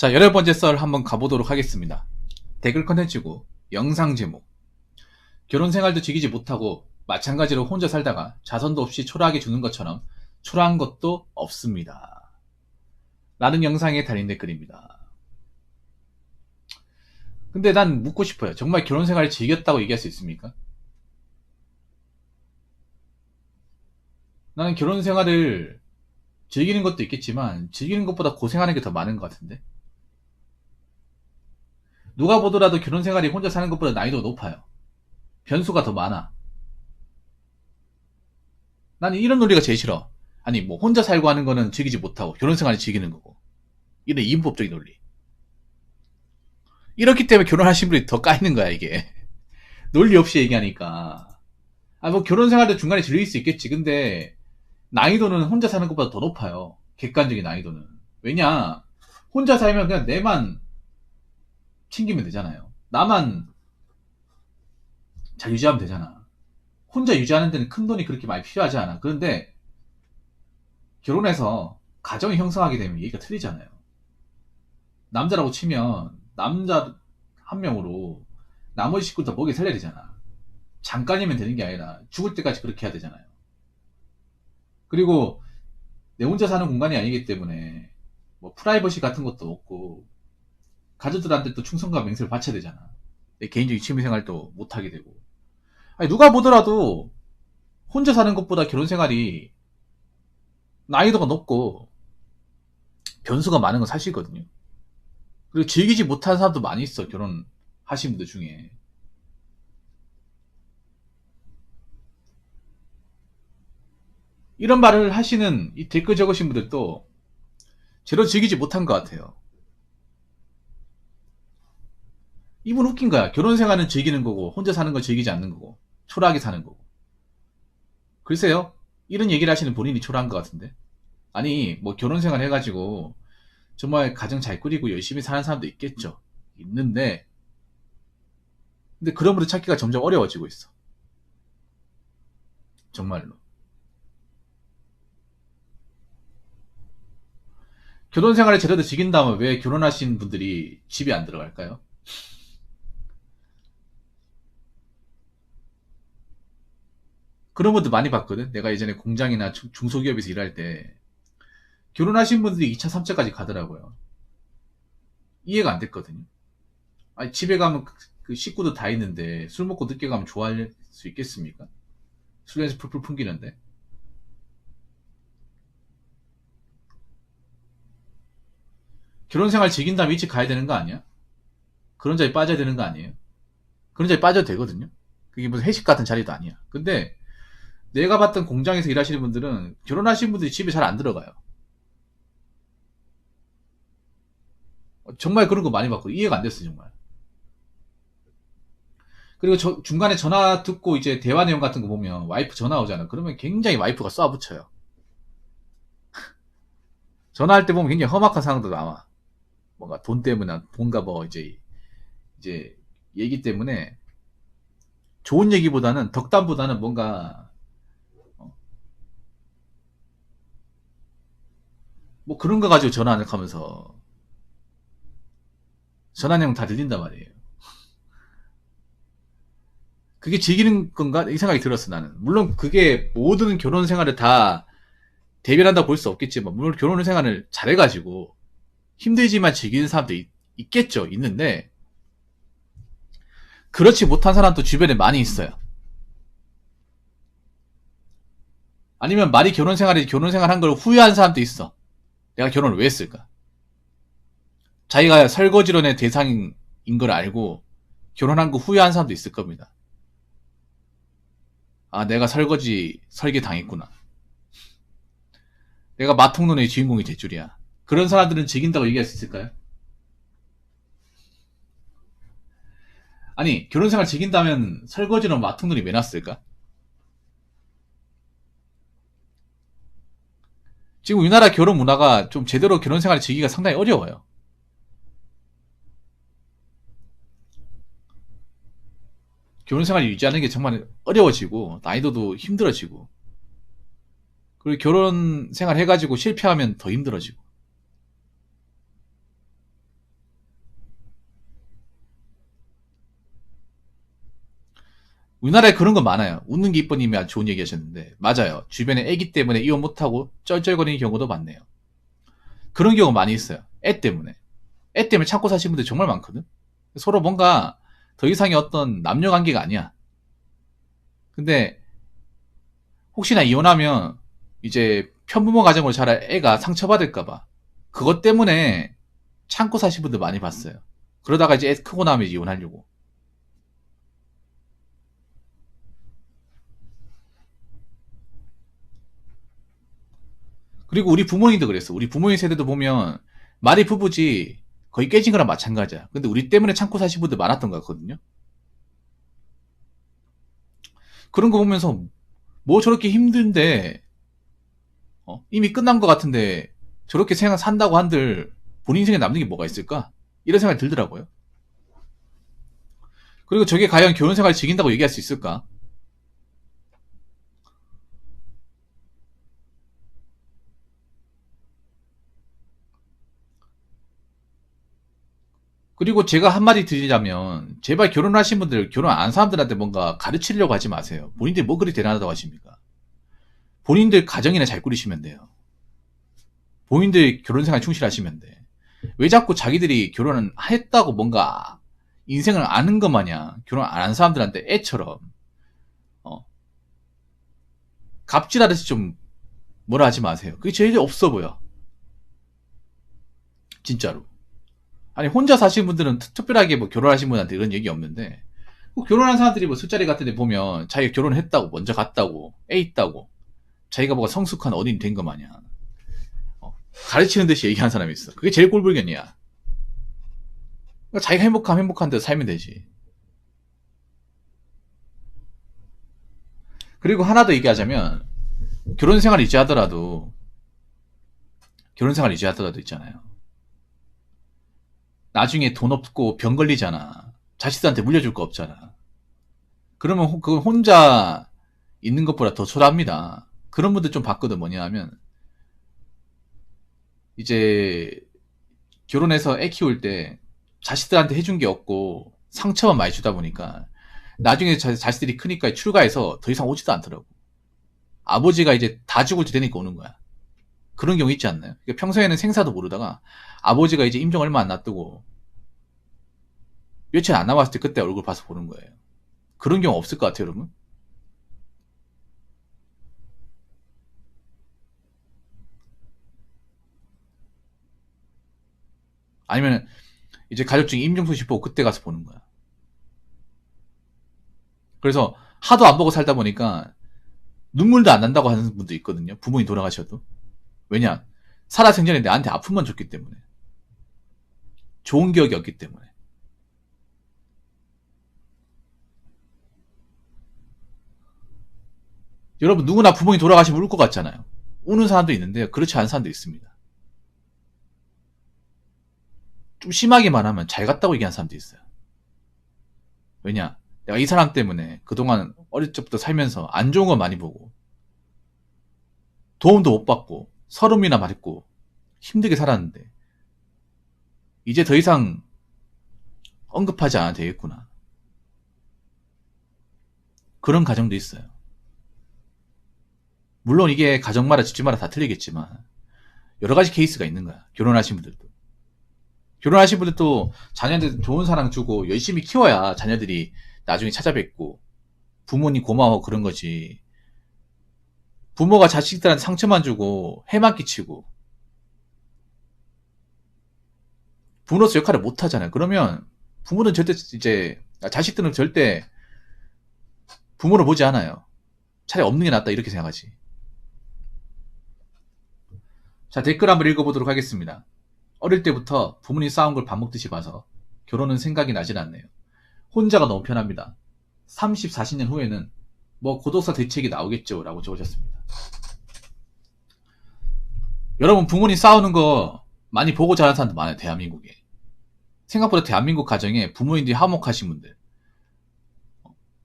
자, 18번째 썰 한번 가보도록 하겠습니다. 댓글 컨텐츠고 영상 제목: 결혼 생활도 즐기지 못하고 마찬가지로 혼자 살다가 자손도 없이 초라하게 죽는 것처럼 초라한 것도 없습니다. 라는 영상에 달린 댓글입니다. 근데 난 묻고 싶어요. 정말 결혼 생활을 즐겼다고 얘기할 수 있습니까? 나는 결혼 생활을 즐기는 것도 있겠지만 즐기는 것보다 고생하는 게 더 많은 것 같은데? 누가 보더라도 결혼 생활이 혼자 사는 것보다 난이도가 높아요. 변수가 더 많아. 나는 이런 논리가 제일 싫어. 아니, 뭐 혼자 살고 하는 거는 즐기지 못하고 결혼 생활을 즐기는 거고. 이런 이분법적인 논리. 이렇기 때문에 결혼하신 분이 더 까이는 거야, 이게. 논리 없이 얘기하니까. 아, 뭐 결혼 생활도 중간에 즐길 수 있겠지. 근데 난이도는 혼자 사는 것보다 더 높아요. 객관적인 난이도는. 왜냐? 혼자 살면 그냥 내만 챙기면 되잖아요. 나만 잘 유지하면 되잖아. 혼자 유지하는 데는 큰 돈이 그렇게 많이 필요하지 않아. 그런데 결혼해서 가정이 형성하게 되면 얘기가 틀리잖아요. 남자라고 치면 남자 한 명으로 나머지 식구 다 먹여 살려야 되잖아. 잠깐이면 되는 게 아니라 죽을 때까지 그렇게 해야 되잖아요. 그리고 내 혼자 사는 공간이 아니기 때문에 뭐 프라이버시 같은 것도 없고 가족들한테 또 충성과 맹세를 바쳐야 되잖아. 내 개인적인 취미생활도 못하게 되고. 아니, 누가 보더라도 혼자 사는 것보다 결혼 생활이 난이도가 높고 변수가 많은 건 사실이거든요. 그리고 즐기지 못하는 사람도 많이 있어. 결혼하신 분들 중에. 이런 말을 하시는 이 댓글 적으신 분들도 제대로 즐기지 못한 것 같아요. 이분 웃긴 거야. 결혼 생활은 즐기는 거고 혼자 사는 건 즐기지 않는 거고 초라하게 사는 거고. 글쎄요. 이런 얘기를 하시는 본인이 초라한 것 같은데. 아니, 뭐 결혼 생활 해가지고 정말 가정 잘 꾸리고 열심히 사는 사람도 있겠죠. 있는데 근데 그런 분을 찾기가 점점 어려워지고 있어. 정말로. 결혼 생활을 제대로 즐긴다면 왜 결혼하신 분들이 집에 안 들어갈까요? 그런 분들 많이 봤거든. 내가 예전에 공장이나 중소기업에서 일할 때 결혼하신 분들이 2차, 3차까지 가더라고요. 이해가 안 됐거든요. 아니, 집에 가면 그 식구도 다 있는데 술 먹고 늦게 가면 좋아할 수 있겠습니까? 술 냄새 풀풀 풍기는데. 결혼 생활 즐긴다면 일찍 가야 되는 거 아니야? 그런 자리에 빠져야 되는 거 아니에요? 그런 자리에 빠져도 되거든요. 그게 무슨 회식 같은 자리도 아니야. 근데 내가 봤던 공장에서 일하시는 분들은 결혼하신 분들이 집에 잘 안 들어가요. 정말 그런 거 많이 봤고 이해가 안 됐어 정말. 그리고 중간에 전화 듣고 이제 대화 내용 같은 거 보면 와이프 전화 오잖아. 그러면 굉장히 와이프가 쏴붙여요. 전화할 때 보면 굉장히 험악한 상황도 나와. 뭔가 돈 때문에 뭔가 뭐 이제 얘기 때문에 좋은 얘기보다는 덕담보다는 뭔가 뭐 그런 거 가지고 전화 안 하면서 전화 내용 다 들린단 말이에요. 그게 즐기는 건가? 이 생각이 들었어 나는. 물론 그게 모든 결혼 생활을 다 대변한다 볼 수 없겠지만 물론 결혼 생활을 잘해가지고 힘들지만 즐기는 사람도 있겠죠. 있는데 그렇지 못한 사람도 주변에 많이 있어요. 아니면 말이 결혼 생활 한 걸 후회한 사람도 있어. 내가 결혼을 왜 했을까? 자기가 설거지론의 대상인 걸 알고 결혼한 거 후회한 사람도 있을 겁니다. 아, 내가 설계 당했구나. 내가 마통론의 주인공이 될 줄이야. 그런 사람들은 즐긴다고 얘기할 수 있을까요? 아니, 결혼 생활 즐긴다면 설거지론 마통론이 왜 났을까? 지금 우리나라 결혼 문화가 좀 제대로 결혼 생활을 즐기기가 상당히 어려워요. 결혼 생활을 유지하는 게 정말 어려워지고 난이도도 힘들어지고 그리고 결혼 생활 해가지고 실패하면 더 힘들어지고 우리나라에 그런 거 많아요. 웃는 게 이뻐님이 아주 좋은 얘기 하셨는데, 맞아요. 주변에 애기 때문에 이혼 못하고 쩔쩔거리는 경우도 많네요. 그런 경우 많이 있어요. 애 때문에. 애 때문에 참고 사시는 분들 정말 많거든? 서로 뭔가 더 이상의 어떤 남녀 관계가 아니야. 근데, 혹시나 이혼하면, 이제 편부모 가정으로 자라 애가 상처받을까봐. 그것 때문에 참고 사시는 분들 많이 봤어요. 그러다가 이제 애 크고 나면 이혼하려고. 그리고 우리 부모님도 그랬어. 우리 부모님 세대도 보면 말이 부부지 거의 깨진 거랑 마찬가지야. 근데 우리 때문에 참고 사신 분들 많았던 것 같거든요. 그런 거 보면서 뭐 저렇게 힘든데 이미 끝난 것 같은데 저렇게 생각 산다고 한들 본인 인생에 남는 게 뭐가 있을까? 이런 생각이 들더라고요. 그리고 저게 과연 결혼 생활을 즐긴다고 얘기할 수 있을까? 그리고 제가 한마디 드리자면 제발 결혼하신 분들 결혼 안 한 사람들한테 뭔가 가르치려고 하지 마세요. 본인들 뭐 그리 대단하다고 하십니까? 본인들 가정이나 잘 꾸리시면 돼요. 본인들 결혼 생활 충실하시면 돼. 왜 자꾸 자기들이 결혼을 했다고 뭔가 인생을 아는 것 마냥 결혼 안 한 사람들한테 애처럼 어, 갑질하듯이 좀 뭐라 하지 마세요. 그게 제일 없어 보여. 진짜로. 아니 혼자 사시는 분들은 특별하게 뭐 결혼하신 분한테 이런 얘기 없는데 뭐 결혼한 사람들이 뭐 술자리 같은 데 보면 자기가 결혼했다고 먼저 갔다고 애 있다고 자기가 뭐가 성숙한 어린이 된 것 마냥 가르치는 듯이 얘기하는 사람이 있어. 그게 제일 꼴불견이야. 그러니까 자기가 행복하면 행복한 대로 살면 되지. 그리고 하나 더 얘기하자면 결혼 생활 유지하더라도 있잖아요. 나중에 돈 없고 병 걸리잖아. 자식들한테 물려줄 거 없잖아. 그러면 그 혼자 있는 것보다 더 초라합니다. 그런 분들 좀 봤거든. 뭐냐 하면 이제 결혼해서 애 키울 때 자식들한테 해준 게 없고 상처만 많이 주다 보니까 나중에 자식들이 크니까 출가해서 더 이상 오지도 않더라고. 아버지가 이제 다 죽을 때 되니까 오는 거야. 그런 경우 있지 않나요? 그러니까 평소에는 생사도 모르다가 아버지가 이제 임종 얼마 안 놔두고 며칠 안 남았을 때 그때 얼굴 봐서 보는 거예요. 그런 경우 없을 것 같아요, 여러분. 아니면 이제 가족 중에 임종 소식 보고 그때 가서 보는 거야. 그래서 하도 안 보고 살다 보니까 눈물도 안 난다고 하는 분도 있거든요. 부모님 돌아가셔도. 왜냐? 살아생전에 나한테 아픔만 줬기 때문에. 좋은 기억이 없기 때문에. 여러분 누구나 부모님 돌아가시면 울 것 같잖아요. 우는 사람도 있는데요. 그렇지 않은 사람도 있습니다. 좀 심하게 말하면 잘 갔다고 얘기하는 사람도 있어요. 왜냐? 내가 이 사람 때문에 그동안 어릴 적부터 살면서 안 좋은 거 많이 보고 도움도 못 받고 서름이나 말했고 힘들게 살았는데 이제 더 이상 언급하지 않아도 되겠구나. 그런 가정도 있어요. 물론 이게 가정마다 집집마다 다 틀리겠지만 여러 가지 케이스가 있는 거야. 결혼하신 분들도. 결혼하신 분들도 자녀한테 좋은 사랑 주고 열심히 키워야 자녀들이 나중에 찾아뵙고 부모님 고마워 그런 거지. 부모가 자식들한테 상처만 주고 해만 끼치고 부모로서 역할을 못 하잖아요. 그러면 부모는 절대 이제 자식들은 절대 부모를 보지 않아요. 차라리 없는 게 낫다 이렇게 생각하지. 자, 댓글 한번 읽어보도록 하겠습니다. 어릴 때부터 부모님 싸운 걸 밥 먹듯이 봐서 결혼은 생각이 나질 않네요. 혼자가 너무 편합니다. 30, 40년 후에는 뭐 고독사 대책이 나오겠죠 라고 적으셨습니다. 여러분 부모님 싸우는 거 많이 보고 자란 사람도 많아요. 대한민국에. 생각보다 대한민국 가정에 부모님들이 화목하신 분들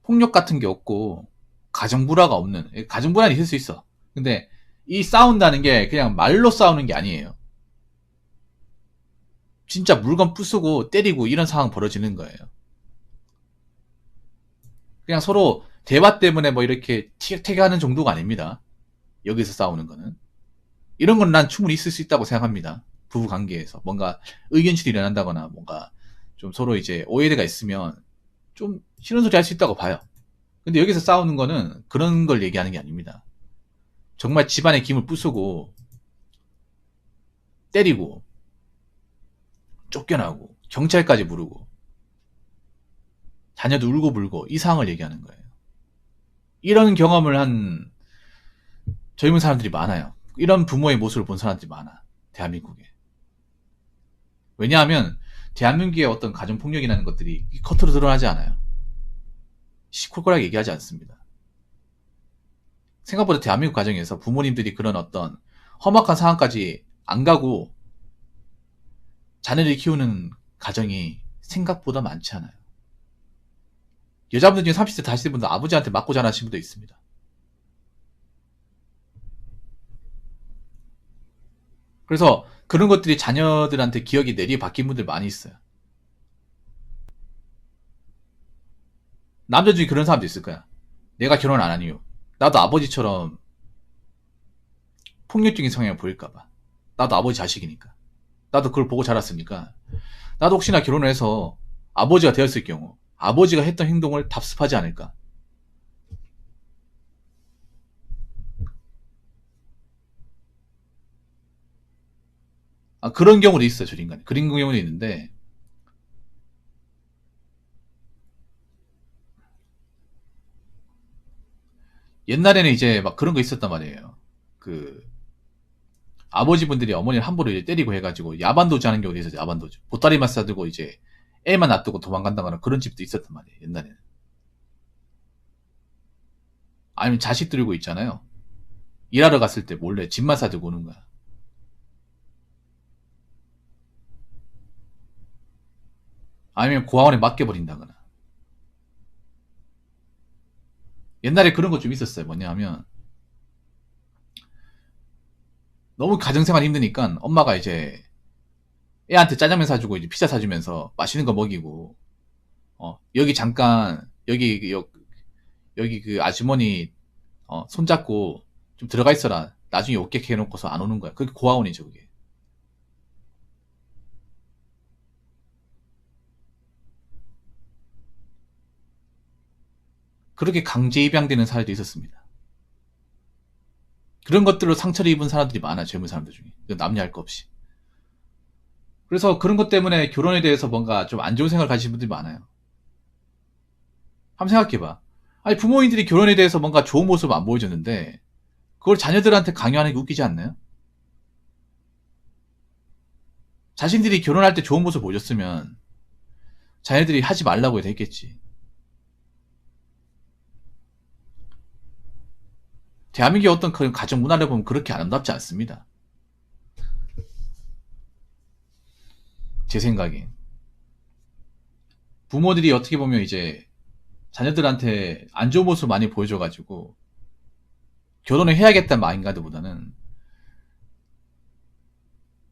폭력 같은 게 없고 가정불화가 없는 가정불화는 있을 수 있어. 근데 이 싸운다는 게 그냥 말로 싸우는 게 아니에요. 진짜 물건 부수고 때리고 이런 상황 벌어지는 거예요. 그냥 서로 대화 때문에 뭐 이렇게 티격태격하는 정도가 아닙니다. 여기서 싸우는 거는. 이런 건 난 충분히 있을 수 있다고 생각합니다. 부부 관계에서 뭔가 의견실이 일어난다거나 뭔가 좀 서로 이제 오해가 있으면 좀 싫은 소리 할 수 있다고 봐요. 근데 여기서 싸우는 거는 그런 걸 얘기하는 게 아닙니다. 정말 집안의 김을 부수고 때리고 쫓겨나고 경찰까지 부르고 자녀도 울고 불고 이 상황을 얘기하는 거예요. 이런 경험을 한 젊은 사람들이 많아요. 이런 부모의 모습을 본 사람들이 많아. 대한민국에. 왜냐하면 대한민국의 어떤 가정폭력이라는 것들이 겉으로 드러나지 않아요. 시콜콜하게 얘기하지 않습니다. 생각보다 대한민국 가정에서 부모님들이 그런 어떤 험악한 상황까지 안 가고 자녀를 키우는 가정이 생각보다 많지 않아요. 여자분들 중에 30대, 40대 분들 아버지한테 맞고 자라신 분도 있습니다. 그래서 그런 것들이 자녀들한테 기억이 내리박힌 분들 많이 있어요. 남자 중에 그런 사람도 있을 거야. 내가 결혼 안 한 이유. 나도 아버지처럼 폭력적인 성향을 보일까봐. 나도 아버지 자식이니까. 나도 그걸 보고 자랐으니까. 나도 혹시나 결혼을 해서 아버지가 되었을 경우 아버지가 했던 행동을 답습하지 않을까. 그런 경우도 있어요. 저 인간이. 그런 경우도 있는데 옛날에는 이제 막 그런 거 있었단 말이에요. 그 아버지분들이 어머니를 함부로 이제 때리고 해가지고 야반도주 하는 경우도 있었죠. 야반도주. 보따리만 싸들고 이제 애만 놔두고 도망간다거나 그런 집도 있었단 말이에요. 옛날에는. 아니면 자식 들고 있잖아요. 일하러 갔을 때 몰래 집만 싸들고 오는 거야. 아니면 고아원에 맡겨버린다거나. 옛날에 그런 거 좀 있었어요. 뭐냐면 너무 가정생활 힘드니까 엄마가 이제 애한테 짜장면 사주고 이제 피자 사주면서 맛있는 거 먹이고 여기 잠깐 여기 그 아주머니 손잡고 좀 들어가 있어라. 나중에 올게 해놓고서 안 오는 거야. 그게 고아원이죠, 그게. 그렇게 강제 입양되는 사례도 있었습니다. 그런 것들로 상처를 입은 사람들이 많아요. 젊은 사람들 중에. 남녀할 거 없이. 그래서 그런 것 때문에 결혼에 대해서 뭔가 좀 안 좋은 생각을 가지신 분들이 많아요. 한번 생각해봐. 아니 부모님들이 결혼에 대해서 뭔가 좋은 모습을 안 보여줬는데 그걸 자녀들한테 강요하는 게 웃기지 않나요? 자신들이 결혼할 때 좋은 모습을 보여줬으면 자녀들이 하지 말라고 해도 했겠지. 대한민국의 어떤 그런 가정 문화를 보면 그렇게 아름답지 않습니다. 제 생각에. 부모들이 어떻게 보면 이제 자녀들한테 안 좋은 모습을 많이 보여줘가지고 결혼을 해야겠다는 마인드보다는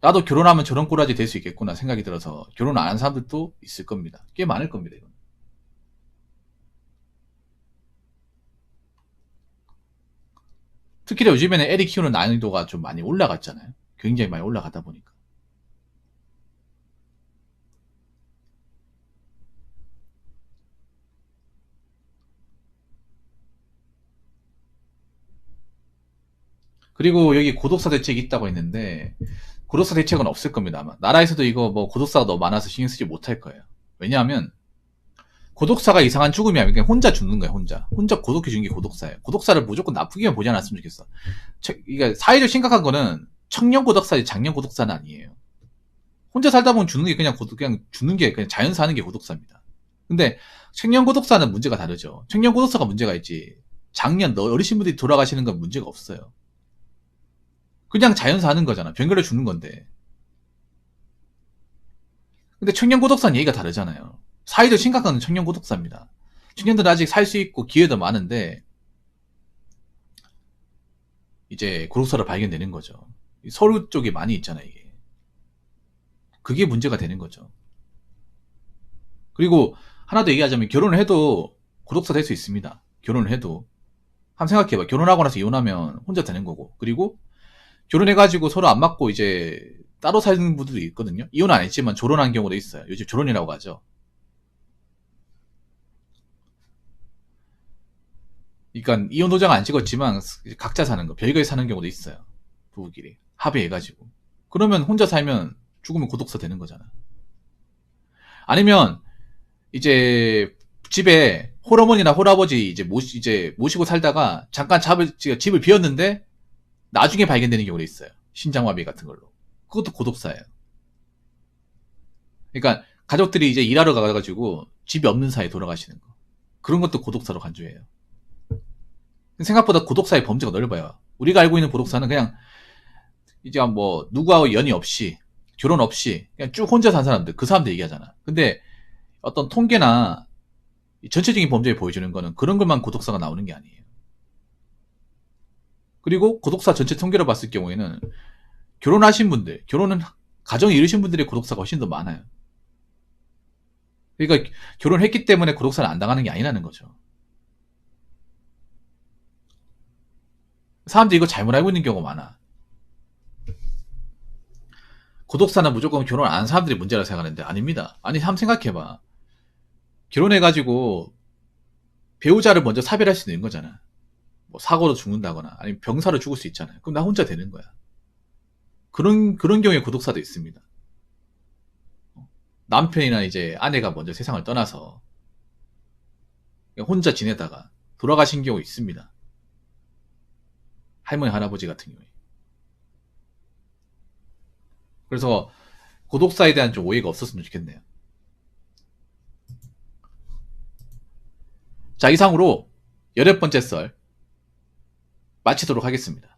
나도 결혼하면 저런 꼬라지 될 수 있겠구나 생각이 들어서 결혼 안 한 사람들도 있을 겁니다. 꽤 많을 겁니다. 이건. 특히나 요즘에는 애를 키우는 난이도가 좀 많이 올라갔잖아요. 굉장히 많이 올라가다 보니까. 그리고 여기 고독사 대책이 있다고 했는데 고독사 대책은 없을 겁니다. 아마 나라에서도 이거 뭐 고독사가 너무 많아서 신경 쓰지 못할 거예요. 왜냐하면 고독사가 이상한 죽음이 아니라 그냥 혼자 죽는 거야. 혼자 고독해 죽는 게 고독사예요. 고독사를 무조건 나쁘게만 보지 않았으면 좋겠어. 그러니까 사회적 심각한 거는 청년 고독사지 장년 고독사는 아니에요. 혼자 살다 보면 죽는 게 그냥 죽는 게 그냥 자연사 하는 게 고독사입니다. 근데 청년 고독사는 문제가 다르죠. 청년 고독사가 문제가 있지. 장년 어르신 분들이 돌아가시는 건 문제가 없어요. 그냥 자연사 하는 거잖아. 병 걸려 죽는 건데. 근데 청년 고독사는 얘기가 다르잖아요. 사회적 심각한 건 청년 고독사입니다. 청년들은 아직 살 수 있고 기회도 많은데 이제 고독사로 발견되는 거죠. 서류 쪽이 많이 있잖아요. 이게. 그게 문제가 되는 거죠. 그리고 하나 더 얘기하자면 결혼을 해도 고독사 될 수 있습니다. 결혼을 해도. 한번 생각해봐. 결혼하고 나서 이혼하면 혼자 되는 거고. 그리고 결혼해가지고 서로 안 맞고 이제 따로 사는 분들도 있거든요. 이혼 안 했지만 결혼한 경우도 있어요. 요즘 결혼이라고 하죠. 그러니까 이혼 도장 안 찍었지만 각자 사는 거, 별거에 사는 경우도 있어요. 부부끼리 합의해가지고. 그러면 혼자 살면 죽으면 고독사 되는 거잖아. 아니면 이제 집에 홀어머니나 홀아버지 이제 모시고 살다가 잠깐 집을 비웠는데 나중에 발견되는 경우도 있어요. 신장마비 같은 걸로. 그것도 고독사예요. 그러니까 가족들이 이제 일하러 가가지고 집이 없는 사이에 돌아가시는 거. 그런 것도 고독사로 간주해요. 생각보다 고독사의 범죄가 넓어요. 우리가 알고 있는 고독사는 그냥 이제 뭐 누구하고 연이 없이 결혼 없이 그냥 쭉 혼자 산 사람들, 그 사람들 얘기하잖아. 근데 어떤 통계나 전체적인 범죄를 보여주는 거는 그런 것만 고독사가 나오는 게 아니에요. 그리고 고독사 전체 통계로 봤을 경우에는 결혼하신 분들, 가정이 이루신 분들의 고독사가 훨씬 더 많아요. 그러니까 결혼했기 때문에 고독사를 안 당하는 게 아니라는 거죠. 사람들이 이거 잘못 알고 있는 경우가 많아. 고독사는 무조건 결혼 안 한 사람들이 문제라고 생각하는데 아닙니다. 아니, 한번 생각해봐. 결혼해가지고 배우자를 먼저 사별할 수 있는 거잖아. 뭐 사고로 죽는다거나 아니면 병사로 죽을 수 있잖아요. 그럼 나 혼자 되는 거야. 그런 경우에 고독사도 있습니다. 남편이나 이제 아내가 먼저 세상을 떠나서 혼자 지내다가 돌아가신 경우 있습니다. 할머니, 할아버지 같은 경우에. 그래서 고독사에 대한 좀 오해가 없었으면 좋겠네요. 자, 이상으로 8번째 썰 마치도록 하겠습니다.